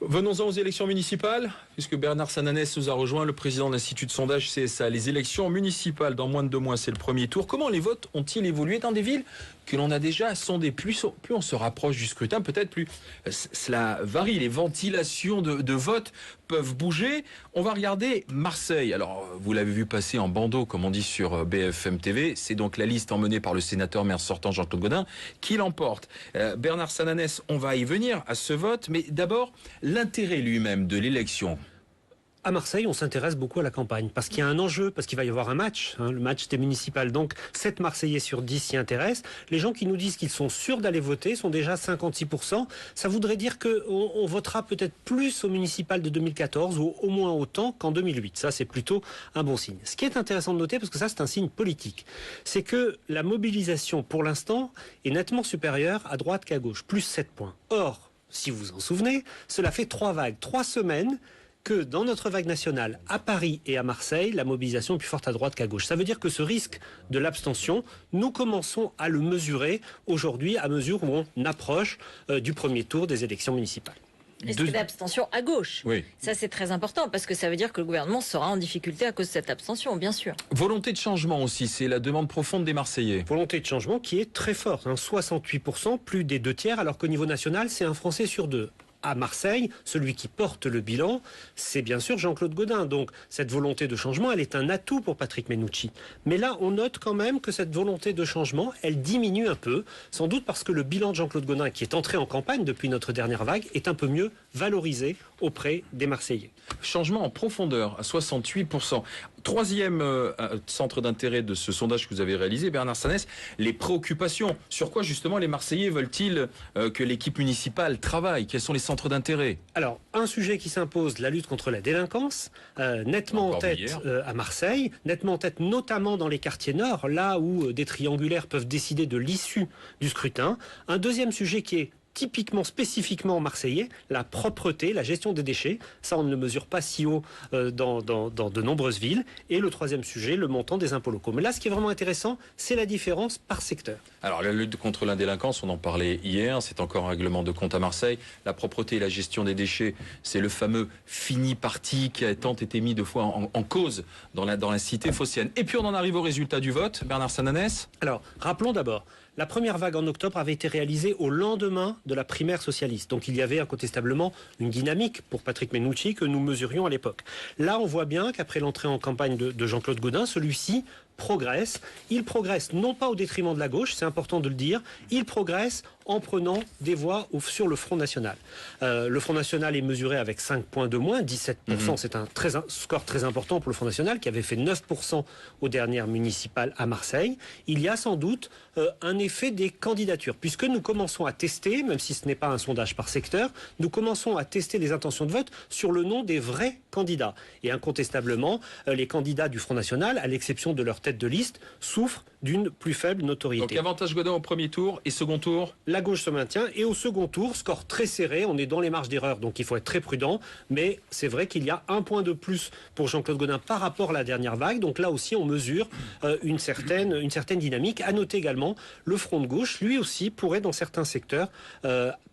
Venons-en aux élections municipales, puisque Bernard Sananès nous a rejoint, le président de l'Institut de sondage CSA. Les élections municipales dans moins de 2 mois, c'est le premier tour. Comment les votes ont-ils évolué dans des villes que l'on a déjà sondées? Plus on se rapproche du scrutin, peut-être plus cela varie. Les ventilations de vote peuvent bouger. On va regarder Marseille. Alors, vous l'avez vu passer en bandeau, comme on dit sur BFM TV. C'est donc la liste emmenée par le sénateur maire sortant Jean-Claude Gaudin qui l'emporte. Bernard Sananès, on va y venir à ce vote, mais d'abord, l'intérêt lui-même de l'élection. À Marseille, on s'intéresse beaucoup à la campagne, parce qu'il y a un enjeu, parce qu'il va y avoir un match, le match des municipales. Donc, 7 Marseillais sur 10 s'y intéressent. Les gens qui nous disent qu'ils sont sûrs d'aller voter sont déjà 56%. Ça voudrait dire qu'on votera peut-être plus aux municipales de 2014, ou au moins autant qu'en 2008. Ça, c'est plutôt un bon signe. Ce qui est intéressant de noter, parce que ça, c'est un signe politique, c'est que la mobilisation, pour l'instant, est nettement supérieure à droite qu'à gauche, plus 7 points. Or, si vous vous en souvenez, cela fait 3 vagues, 3 semaines, que dans notre vague nationale, à Paris et à Marseille, la mobilisation est plus forte à droite qu'à gauche. Ça veut dire que ce risque de l'abstention, nous commençons à le mesurer aujourd'hui à mesure où on approche du premier tour des élections municipales. Risque d'abstention à gauche. Oui. Ça, c'est très important parce que ça veut dire que le gouvernement sera en difficulté à cause de cette abstention, bien sûr. Volonté de changement aussi, c'est la demande profonde des Marseillais. Volonté de changement qui est très forte, 68%, plus des 2/3, alors qu'au niveau national, c'est un Français sur 2. À Marseille, celui qui porte le bilan, c'est bien sûr Jean-Claude Gaudin. Donc cette volonté de changement, elle est un atout pour Patrick Mennucci. Mais là, on note quand même que cette volonté de changement, elle diminue un peu, sans doute parce que le bilan de Jean-Claude Gaudin, qui est entré en campagne depuis notre dernière vague, est un peu mieux valorisé auprès des Marseillais. Changement en profondeur à 68%. Troisième centre d'intérêt de ce sondage que vous avez réalisé, Bernard Sananès, les préoccupations. Sur quoi justement les Marseillais veulent-ils que l'équipe municipale travaille? Quels sont les centres d'intérêt? Alors, un sujet qui s'impose, la lutte contre la délinquance, nettement en tête à Marseille, nettement en tête notamment dans les quartiers nord, là où des triangulaires peuvent décider de l'issue du scrutin. Un deuxième sujet qui est typiquement, spécifiquement marseillais, la propreté, la gestion des déchets. Ça, on ne le mesure pas si haut dans de nombreuses villes. Et le troisième sujet, le montant des impôts locaux. Mais là, ce qui est vraiment intéressant, c'est la différence par secteur. Alors, la lutte contre la délinquance, on en parlait hier, c'est encore un règlement de compte à Marseille. La propreté et la gestion des déchets, c'est le fameux fini parti qui a tant été mis 2 fois en cause dans la cité phocéenne. Et puis, on en arrive au résultat du vote. Bernard Sananès? Alors, rappelons d'abord, la première vague en octobre avait été réalisée au lendemain de la primaire socialiste. Donc il y avait incontestablement une dynamique pour Patrick Mennucci que nous mesurions à l'époque. Là, on voit bien qu'après l'entrée en campagne de Jean-Claude Gaudin, celui-ci progresse. Il progresse non pas au détriment de la gauche, c'est important de le dire, il progresse en prenant des voix sur le Front National. Le Front National est mesuré avec 5 points de moins, 17%, c'est un score très important pour le Front National qui avait fait 9% aux dernières municipales à Marseille. Il y a sans doute un effet des candidatures, puisque nous commençons à tester, même si ce n'est pas un sondage par secteur, nous commençons à tester les intentions de vote sur le nom des vrais candidats. Et incontestablement, les candidats du Front National, à l'exception de leur tête de liste, souffrent d'une plus faible notoriété. Donc avantage Gaudin au premier tour et second tour? La gauche se maintient et au second tour, score très serré, on est dans les marges d'erreur, donc il faut être très prudent, mais c'est vrai qu'il y a 1 point de plus pour Jean-Claude Gaudin par rapport à la dernière vague, donc là aussi on mesure une certaine dynamique. À noter également, le front de gauche, lui aussi, pourrait dans certains secteurs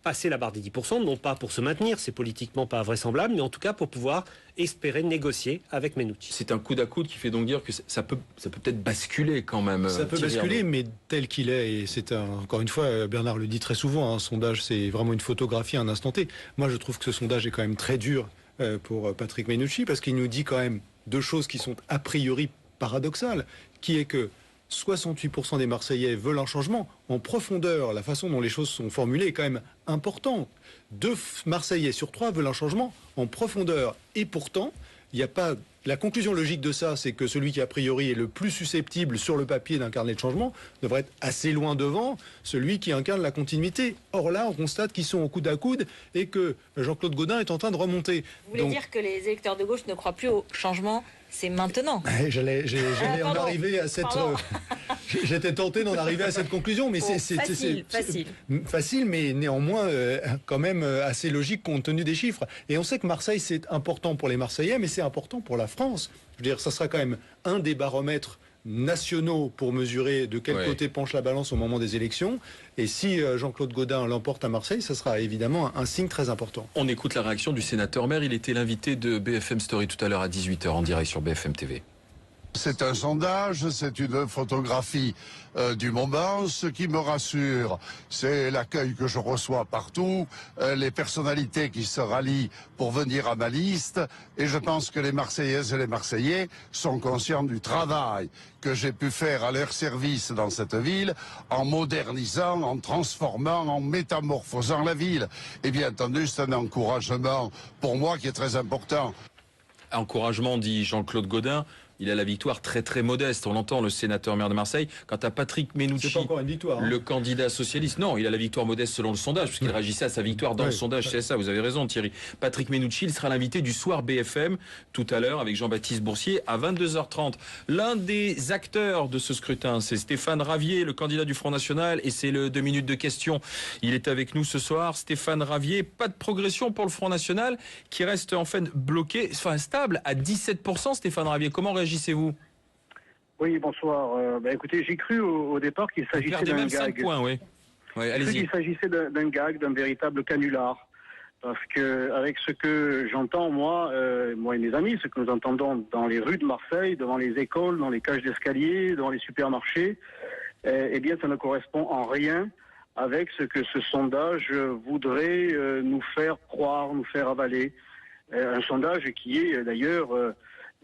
passer la barre des 10%, non pas pour se maintenir, c'est politiquement pas vraisemblable, mais en tout cas pour pouvoir espérer négocier avec Mennucci. C'est un coude à coude qui fait donc dire que ça peut peut-être basculer quand même. Ça peut basculer, mais tel qu'il est, et c'est encore une fois, Bernard le dit très souvent, un sondage c'est vraiment une photographie à un instant T. Moi je trouve que ce sondage est quand même très dur pour Patrick Mennucci, parce qu'il nous dit quand même 2 choses qui sont a priori paradoxales, qui est que 68% des Marseillais veulent un changement. En profondeur, la façon dont les choses sont formulées est quand même importante. 2 Marseillais sur 3 veulent un changement en profondeur. Et pourtant, il n'y a pas... La conclusion logique de ça, c'est que celui qui a priori est le plus susceptible sur le papier d'incarner le changement devrait être assez loin devant celui qui incarne la continuité. Or là, on constate qu'ils sont au coude à coude et que Jean-Claude Gaudin est en train de remonter. Vous voulez dire que les électeurs de gauche ne croient plus au changement? C'est maintenant. J'allais en arriver à cette... J'étais tenté d'en arriver à cette conclusion, mais c'est facile, mais néanmoins quand même assez logique compte tenu des chiffres. Et on sait que Marseille, c'est important pour les Marseillais, mais c'est important pour la France. Je veux dire, ça sera quand même un des baromètres nationaux pour mesurer de quel Ouais. côté penche la balance au moment des élections. Et si Jean-Claude Gaudin l'emporte à Marseille, ça sera évidemment un signe très important. On écoute la réaction du sénateur maire. Il était l'invité de BFM Story tout à l'heure à 18h en direct sur BFM TV. C'est un sondage, c'est une photographie du moment. Ce qui me rassure, c'est l'accueil que je reçois partout, les personnalités qui se rallient pour venir à ma liste. Et je pense que les Marseillaises et les Marseillais sont conscients du travail que j'ai pu faire à leur service dans cette ville, en modernisant, en transformant, en métamorphosant la ville. Et bien entendu, c'est un encouragement pour moi qui est très important. Encouragement, dit Jean-Claude Gaudin. Il a la victoire très très modeste. On l'entend, le sénateur maire de Marseille. Quant à Patrick Menucci, C'est pas encore une victoire. le candidat socialiste, non, il a la victoire modeste selon le sondage, puisqu'il réagissait à sa victoire dans le sondage CSA. Vous avez raison, Thierry. Patrick Menucci, il sera l'invité du soir BFM tout à l'heure avec Jean-Baptiste Boursier à 22h30. L'un des acteurs de ce scrutin, c'est Stéphane Ravier, le candidat du Front National, et c'est le 2 minutes de questions. Il est avec nous ce soir. Stéphane Ravier, pas de progression pour le Front National, qui reste en fait bloqué, enfin stable à 17%. Stéphane Ravier, comment réagissez-vous? Oui, bonsoir. Écoutez, j'ai cru au départ qu'il Vous s'agissait perdez d'un même 5 gag. points, oui. Oui, J'ai cru allez-y. qu'il s'agissait d'un gag, d'un véritable canular. Parce que avec ce que j'entends, moi et mes amis, ce que nous entendons dans les rues de Marseille, devant les écoles, dans les cages d'escalier, devant les supermarchés, eh bien, ça ne correspond en rien avec ce que ce sondage voudrait nous faire croire, nous faire avaler. Un sondage qui est d'ailleurs,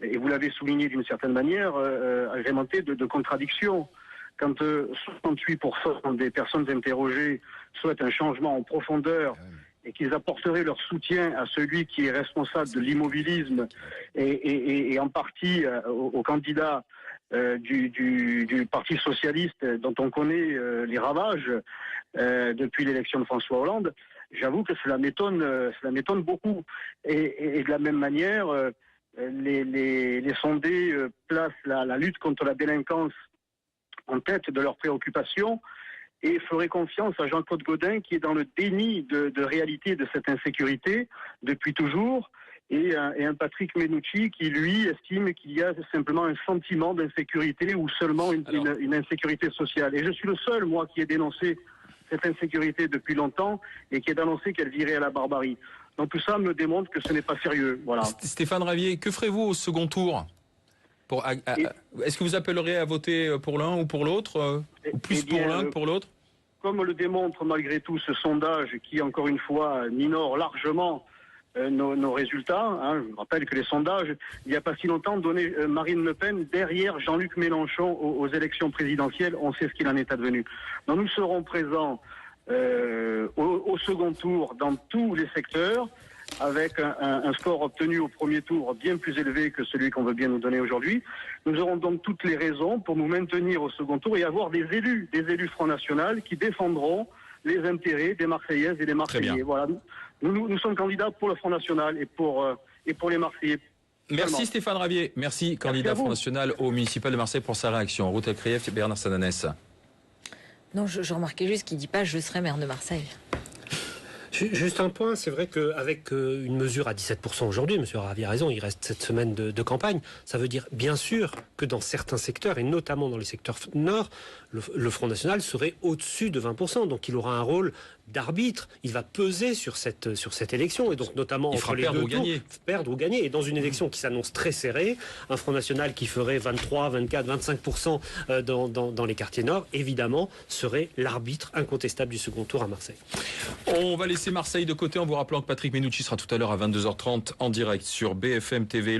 et vous l'avez souligné d'une certaine manière, agrémenté de contradictions. Quand 68% des personnes interrogées souhaitent un changement en profondeur et qu'ils apporteraient leur soutien à celui qui est responsable de l'immobilisme et en partie au candidat du Parti socialiste dont on connaît les ravages depuis l'élection de François Hollande, j'avoue que cela m'étonne beaucoup. Et de la même manière, les sondés placent la lutte contre la délinquance en tête de leurs préoccupations et feraient confiance à Jean-Claude Gaudin qui est dans le déni de réalité de cette insécurité depuis toujours et un Patrick Menucci qui, lui, estime qu'il y a simplement un sentiment d'insécurité ou seulement une insécurité sociale. Et je suis le seul, moi, qui ai dénoncé cette insécurité depuis longtemps et qui est annoncé qu'elle virait à la barbarie. Donc tout ça me démontre que ce n'est pas sérieux. Voilà. Stéphane Ravier, que ferez-vous au second tour? Est-ce que vous appellerez à voter pour l'un ou pour l'autre ou plus pour l'un que pour l'autre? Comme le démontre malgré tout ce sondage qui, encore une fois, minore largement nos résultats. Je rappelle que les sondages, il n'y a pas si longtemps, donnaient Marine Le Pen derrière Jean-Luc Mélenchon aux élections présidentielles. On sait ce qu'il en est advenu. Donc nous serons présents au second tour dans tous les secteurs, avec un score obtenu au premier tour bien plus élevé que celui qu'on veut bien nous donner aujourd'hui. Nous aurons donc toutes les raisons pour nous maintenir au second tour et avoir des élus Front National qui défendront les intérêts des Marseillaises et des Marseillais. Voilà. Nous sommes candidats pour le Front National et pour les Marseillais. Merci Seulement. Stéphane Ravier. Merci, candidat Front National au municipal de Marseille pour sa réaction. En route à Krief, Bernard Sananès. Non, je remarquais juste qu'il ne dit pas « je serai maire de Marseille ». Juste un point, c'est vrai qu'avec une mesure à 17% aujourd'hui, M. Ravier a raison, il reste cette semaine de campagne, ça veut dire bien sûr que dans certains secteurs, et notamment dans les secteurs nord, le Front National serait au-dessus de 20%, donc il aura un rôle d'arbitre, il va peser sur cette élection, et donc notamment entre les deux tours, perdre ou gagner. Et dans une élection qui s'annonce très serrée, un Front National qui ferait 23, 24, 25% dans les quartiers nord, évidemment, serait l'arbitre incontestable du second tour à Marseille. On va laisser Marseille de côté en vous rappelant que Patrick Menucci sera tout à l'heure à 22h30 en direct sur BFM TV.